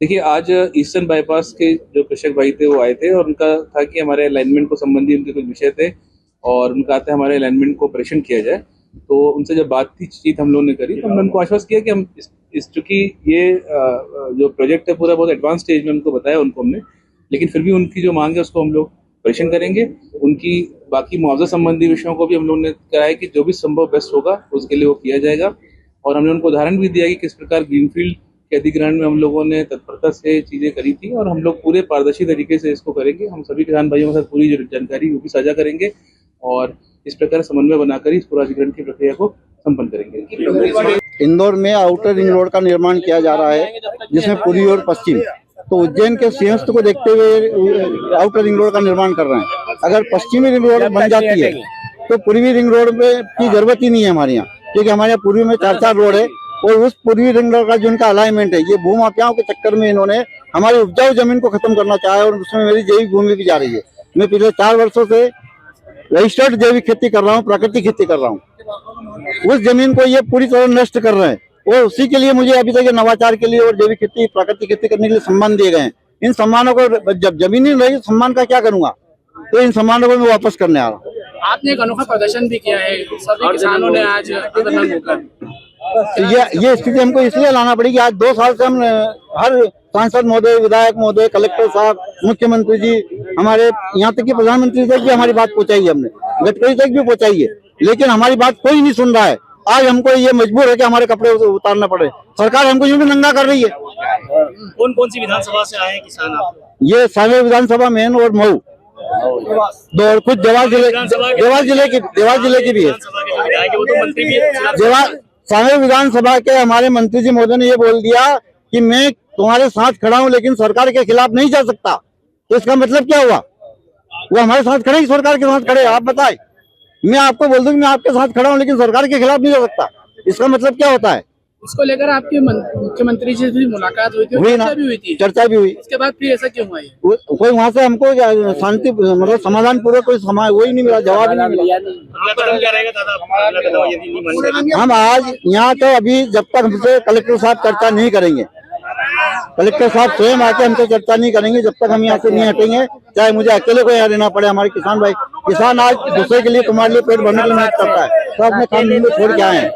देखिए, आज eastern bypass के जो कृषक भाई थे वो आए थे और उनका था कि हमारे अलाइनमेंट को संबंधी उनके कुछ विषय थे और उनका था हमारे अलाइनमेंट को परीक्षण किया जाए। तो उनसे जब बातचीत हम लोगों ने करी तो हमने उनको आश्वस्त किया कि हम इस चूंकि ये जो प्रोजेक्ट है पूरा बहुत एडवांस स्टेज में उनको बताया उनको हमने, लेकिन फिर भी उनकी जो मांग है उसको हम लोग परीक्षण करेंगे। उनकी बाकी मुआवजा संबंधी विषयों को भी हम लोगों ने कराया कि जो भी संभव बेस्ट होगा उसके लिए वो किया जाएगा। और हमने उनको उदाहरण भी दिया कि किस प्रकार ग्रीनफील्ड के अधिग्रहण में हम लोगों ने तत्परता से चीजें करी थी और हम लोग पूरे पारदर्शी तरीके से इसको करेंगे। हम सभी किसान भाइयों के साथ पूरी जो जानकारी वो भी साझा करेंगे और इस प्रकार समन्वय बनाकर इस पूरा अधिग्रहण की प्रक्रिया को संपन्न करेंगे। इंदौर में आउटर रिंग रोड का निर्माण किया जा रहा है, जिसमें पूर्वी और पश्चिम, तो उज्जैन के सिंहस्थ को देखते हुए आउटर रिंग रोड का निर्माण कर रहे हैं। अगर पश्चिमी रिंग रोड बन जाती है तो पूर्वी रिंग रोड की जरूरत ही नहीं है हमारे यहाँ, क्योंकि हमारे यहाँ पूर्वी में 4 रोड है और उस पूर्वी रिंग रोड का जो इनका अलाइनमेंट है, ये भूमाफियाओं के चक्कर में इन्होंने हमारी उपजाऊ जमीन को खत्म करना चाहा है और उसमें मेरी जैविक भूमि भी जा रही है। मैं पिछले 4 वर्षों से रजिस्टर्ड जैविक खेती कर रहा हूँ, प्राकृतिक खेती कर रहा हूँ। उस जमीन को ये पूरी तरह नष्ट कर रहे हैं और उसी के लिए मुझे अभी तक नवाचार के लिए और जैविक खेती, प्राकृतिक खेती करने के लिए सम्मान दिए गए हैं। इन सम्मानों को जब जमीन नहीं रहेगी सम्मान का क्या करूंगा, तो इन सम्मानों को मैं वापस करने आ रहा हूँ। आपने एक अनोखा प्रदर्शन भी किया है, सभी किसानों ने आज आंदोलन होकर। ये स्थिति हमको इसलिए लाना पड़ी कि आज 2 साल से हम हर सांसद महोदय, विधायक महोदय, कलेक्टर साहब, मुख्यमंत्री जी, हमारे यहाँ तक कि प्रधानमंत्री तक भी हमारी बात पहुंचाई है, हमने गडकरी तक भी पहुंचाई है, लेकिन हमारी बात कोई नहीं सुन रहा है। आज हमको ये मजबूर है कि हमारे कपड़े उतारना पड़े। सरकार हमको यूं भी नंगा कर रही है। कौन कौन सी विधानसभा से आए हैं किसान आप? ये सांवेर विधानसभा मेन और मऊ दो, और कुछ देवास जिले की भी है। सांवेर विधानसभा के हमारे मंत्री जी महोदय ने ये बोल दिया कि मैं तुम्हारे साथ खड़ा हूं लेकिन सरकार के खिलाफ नहीं जा सकता। तो इसका मतलब क्या हुआ? वो हमारे साथ खड़े ही सरकार के साथ खड़े? आप बताएं। मैं आपको बोल दूं कि मैं आपके साथ खड़ा हूं लेकिन सरकार के खिलाफ नहीं जा सकता, इसका मतलब क्या होता है? इसको लेकर आपके मुख्यमंत्री जी से मुलाकात हुई थी, चर्चा भी हुई। इसके बाद फिर ऐसा क्यों हुआ? कोई वहाँ से हमको शांति मतलब समाधान पूर्वक कोई वही नहीं मिला, जवाब ही नहीं मिला। हम आज यहाँ तो अभी जब तक हमसे कलेक्टर साहब चर्चा नहीं करेंगे, कलेक्टर साहब स्वयं आके हमसे चर्चा नहीं करेंगे, जब तक हम यहाँ से नहीं हटेंगे, चाहे मुझे अकेले को यहाँ रहना पड़े। हमारे किसान भाई, किसान आज दूसरे के लिए, तुम्हारे लिए पेट भरने के लिए मेहनत करता है, तो अपने काम छोड़ के आए हैं।